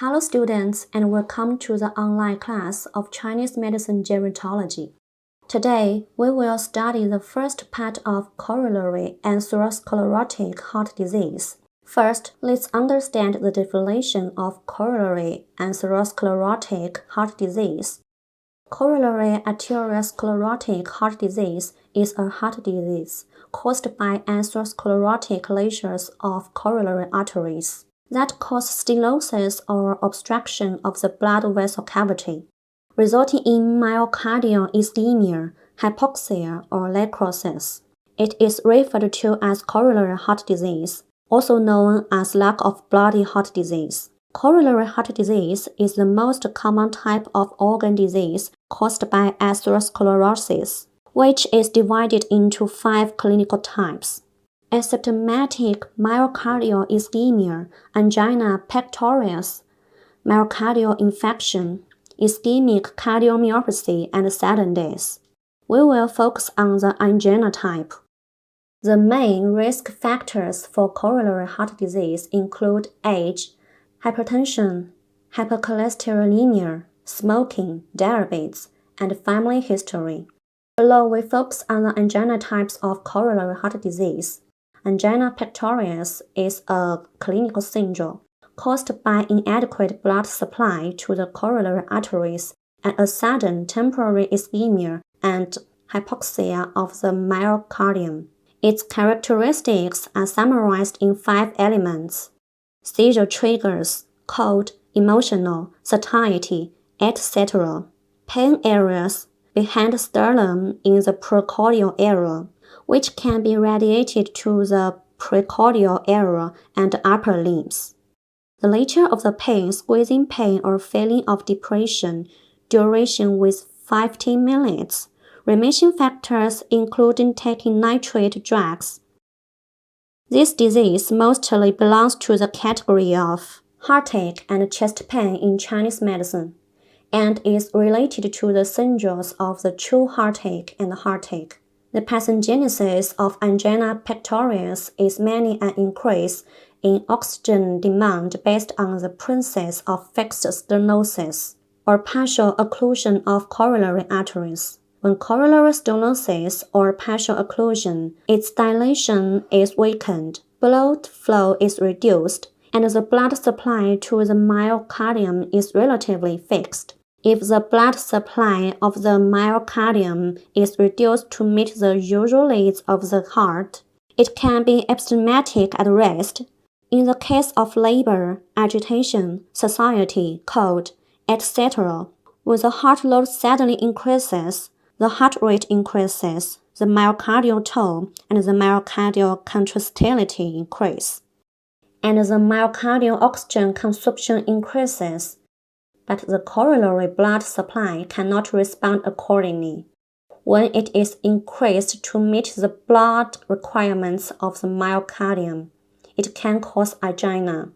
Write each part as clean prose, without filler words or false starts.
Hello students and welcome to the online class of Chinese Medicine Gerontology. Today, we will study the first part of Corollary and atherosclerotic heart disease. First, let's understand the definition of Corollary and atherosclerotic heart disease. Coronary atherosclerotic heart disease is a heart disease caused by atherosclerotic lesions of coronary arteries that cause stenosis or obstruction of the blood vessel cavity, resulting in myocardial ischemia, hypoxia, or necrosis. It is referred to as coronary heart disease, also known as lack of blood heart disease. Coronary heart disease is the most common type of organ disease caused by atherosclerosis, which is divided into 5 clinical types: asymptomatic myocardial ischemia, angina pectorius, myocardial infarction, ischemic cardiomyopathy, and sudden death. We will focus on the angina type. The main risk factors for coronary heart disease include age, hypertension, hypercholesterolemia, smoking, diabetes, and family history. Below we focus on the angina types of coronary heart disease. Angina pectorius is a clinical syndrome caused by inadequate blood supply to the coronary arteries and a sudden temporary ischemia and hypoxia of the myocardium. Its characteristics are summarized in 5 elements: seizure triggers, cold, emotional, satiety, etc. Pain areas behind the sternum in the precordial area, which can be radiated to the precordial area and upper limbs. The nature of the pain, squeezing pain or feeling of depression, duration with 15 minutes. Remission factors including taking nitrate drugs. This disease mostly belongs to the category of heartache and chest pain in Chinese medicine, and is related to the syndromes of the true heartache and heartache. The pathogenesis of angina pectorius is mainly an increase in oxygen demand based on the presence of fixed stenosis or partial occlusion of coronary arteries. When coronary stenosis or partial occlusion, its dilation is weakened, blood flow is reduced, and the blood supply to the myocardium is relatively fixed. If the blood supply of the myocardium is reduced to meet the usual needs of the heart, it can be asymptomatic at rest. In the case of labor, agitation, satiety, cold, etc., when the heart load suddenly increases, the heart rate increases, the myocardial tone and the myocardial contractility increase, and the myocardial oxygen consumption increases, but the coronary blood supply cannot respond accordingly. When it is increased to meet the blood requirements of the myocardium, it can cause angina.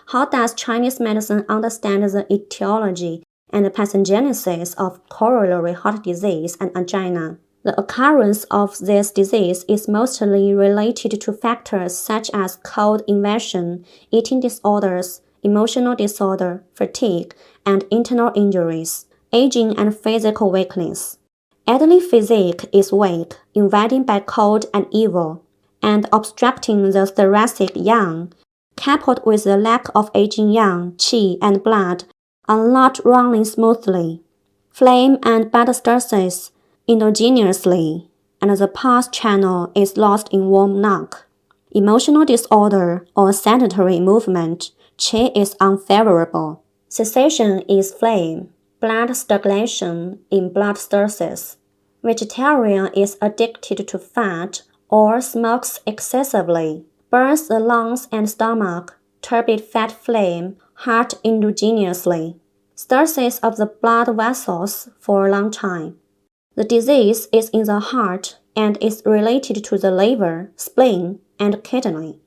How does Chinese medicine understand the etiology and the pathogenesis of coronary heart disease and angina? The occurrence of this disease is mostly related to factors such as cold invasion, eating disorders, emotional disorder, fatigue, and internal injuries, aging and physical weakness. Elderly physique is weak, invading by cold and evil, and obstructing the thoracic yang, coupled with the lack of aging yang, qi, and blood, are not running smoothly. Flame and blood stasis endogenously, and the pulse channel is lost in warm knock. Emotional disorder or sedentary movement, qi is unfavorable. Cessation is flame, blood stagnation in blood stasis. Vegetarian is addicted to fat or smokes excessively, burns the lungs and stomach, turbid fat flame, heart endogenously. Stasis of the blood vessels for a long time. The disease is in the heart and is related to the liver, spleen, and kidney.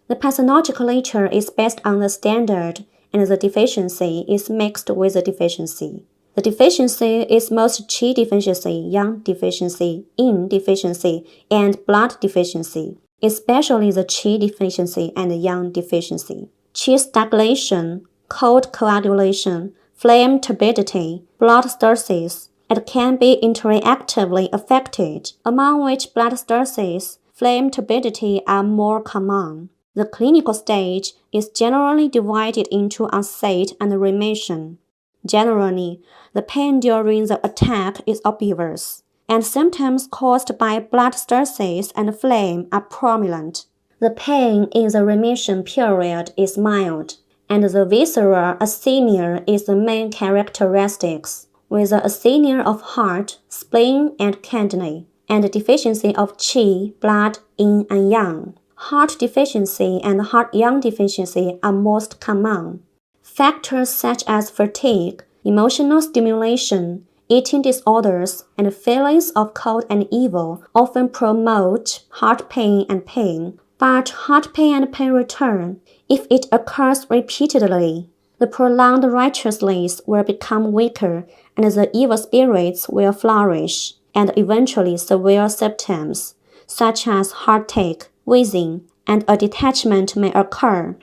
The pathological nature is based on the standard, and the deficiency is mixed with the deficiency. The deficiency is most qi deficiency, yang deficiency, yin deficiency, and blood deficiency, especially the qi deficiency and yang deficiency. Qi stagnation, cold coagulation, flame turbidity, blood stasis, and can be interactively affected, among which blood stasis, flame turbidity are more common. The clinical stage is generally divided into onset and remission. Generally, the pain during the attack is obvious, and symptoms caused by blood stasis and flame are prominent. The pain in the remission period is mild, and the visceral asthenia is the main characteristics, with the asthenia of heart, spleen, and kidney, and deficiency of Qi, blood, yin and yang. Heart deficiency and heart-yang deficiency are most common. Factors such as fatigue, emotional stimulation, eating disorders, and feelings of cold and evil often promote heart pain and pain, but heart pain and pain return if it occurs repeatedly. The prolonged righteousness will become weaker, and the evil spirits will flourish, and eventually severe symptoms, such as heartache, wheezing, and a detachment may occur.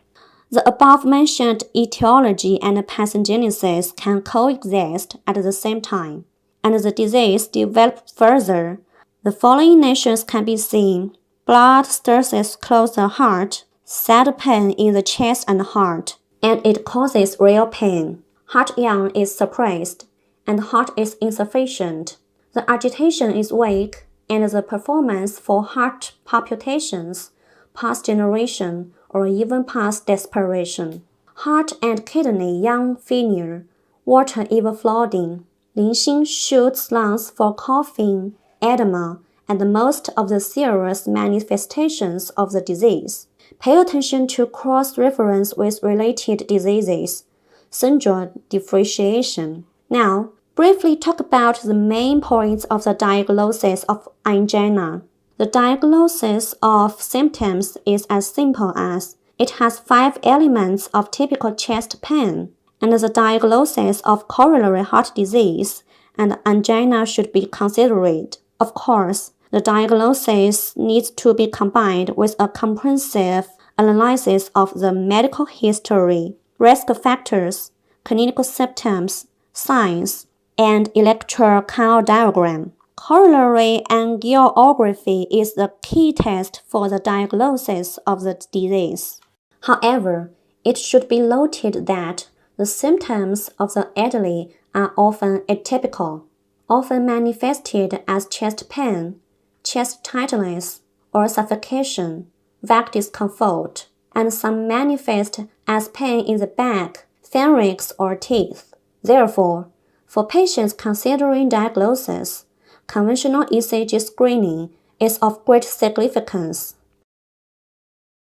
The above-mentioned etiology and pathogenesis can coexist at the same time, and the disease develops further. The following lesions can be seen: blood stasis close the heart, sad pain in the chest and heart, and it causes real pain. Heart-yang is suppressed, and heart is insufficient. The agitation is weak, and the performance for heart palpitations, past generation, or even past desperation. Heart and kidney yang failure, water overflowing, Linxing shoots lungs for coughing, edema, and most of the serious manifestations of the disease. Pay attention to cross-reference with related diseases. Syndrome differentiation. Now, briefly talk about the main points of the diagnosis of angina. The diagnosis of symptoms is as simple as it has 5 elements of typical chest pain, and the diagnosis of coronary heart disease and angina should be considered. Of course, the diagnosis needs to be combined with a comprehensive analysis of the medical history, risk factors, clinical symptoms, signs, and electrocardiogram. Corollary angiography is the key test for the diagnosis of the disease. However, it should be noted that the symptoms of the elderly are often atypical, often manifested as chest pain, chest tightness, or suffocation, vague discomfort, and some manifest as pain in the back, pharynx, or teeth. Therefore, for patients considering diagnosis, conventional ECG screening is of great significance.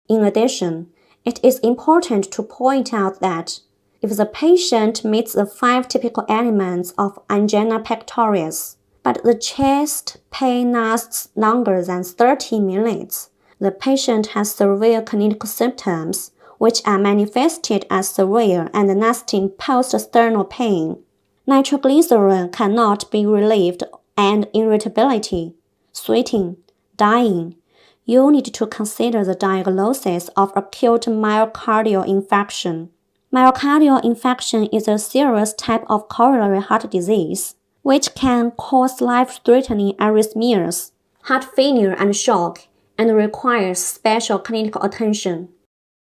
In addition, it is important to point out that if the patient meets the 5 typical elements of angina pectorius, but the chest pain lasts longer than 30 minutes, the patient has severe clinical symptoms, which are manifested as severe and lasting post-sternal pain. Nitroglycerin cannot be relieved, and irritability, sweating, dying. You need to consider the diagnosis of acute myocardial infarction. Myocardial infarction is a serious type of coronary heart disease, which can cause life-threatening arrhythmias, heart failure and shock, and requires special clinical attention.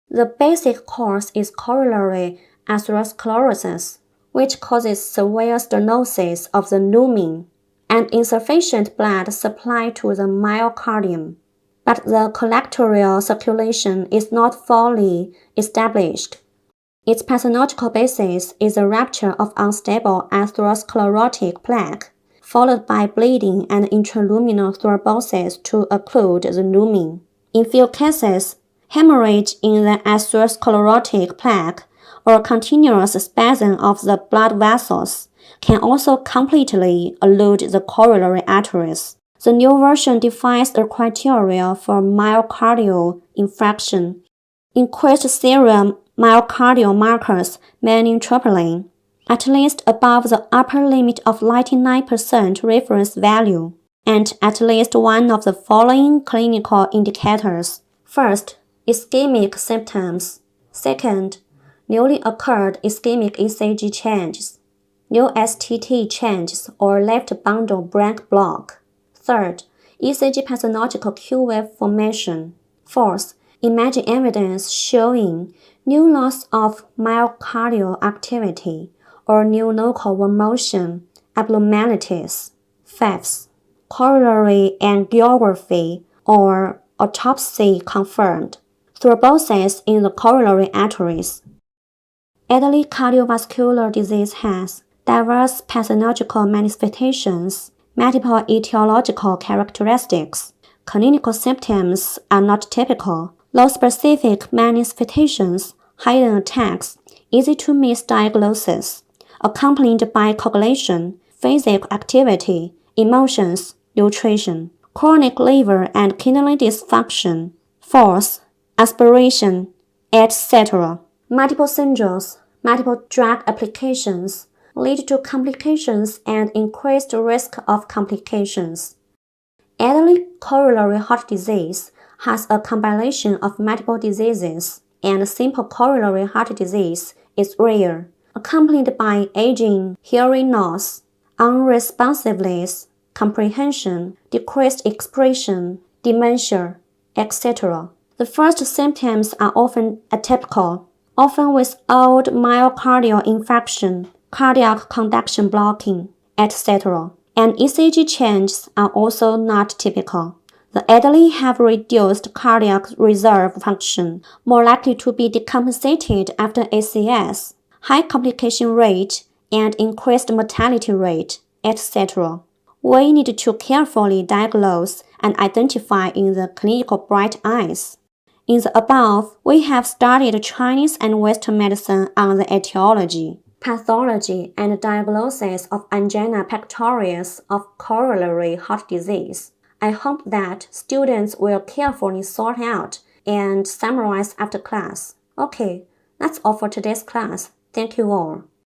The basic cause is coronary atherosclerosis, which causes severe stenosis of the lumen and insufficient blood supply to the myocardium. But the collateral circulation is not fully established. Its pathological basis is a rupture of unstable atherosclerotic plaque, followed by bleeding and intraluminal thrombosis to occlude the lumen. In few cases, hemorrhage in the atherosclerotic plaque or continuous spasm of the blood vessels can also completely occlude the coronary arteries. The new version defines the criteria for myocardial infarction. Increased serum myocardial markers, meaning troponin, at least above the upper limit of 99% reference value, and at least one of the following clinical indicators. First, ischemic symptoms. Second, newly occurred ischemic ECG changes, new STT changes or left bundle branch block. Third, ECG pathological Q-wave formation. Fourth, imaging evidence showing new loss of myocardial activity or new local warm motion abnormalities. Fifth, corollary angiography or autopsy confirmed thrombosis in the corollary arteries. Elderly cardiovascular disease has diverse pathological manifestations, multiple etiological characteristics. Clinical symptoms are not typical. Low specific manifestations, hidden attacks, easy to miss diagnosis, accompanied by coagulation, physical activity, emotions, nutrition, chronic liver and kidney dysfunction. Fourth, aspiration, etc. Multiple syndromes, multiple drug applications lead to complications and increased risk of complications. Elderly coronary heart disease has a combination of multiple diseases, and simple coronary heart disease is rare, accompanied by aging, hearing loss, unresponsiveness, comprehension, decreased expression, dementia, etc. The first symptoms are often atypical, often without myocardial infarction, cardiac conduction blocking, etc. And ECG changes are also not typical. The elderly have reduced cardiac reserve function, more likely to be decompensated after ACS, high complication rate, and increased mortality rate, etc. We need to carefully diagnose and identify in the clinical bright eyes. In the above, we have studied Chinese and Western medicine on the etiology, pathology, and diagnosis of angina pectoris of corollary heart disease. I hope that students will carefully sort out and summarize after class. Okay, that's all for today's class. Thank you all.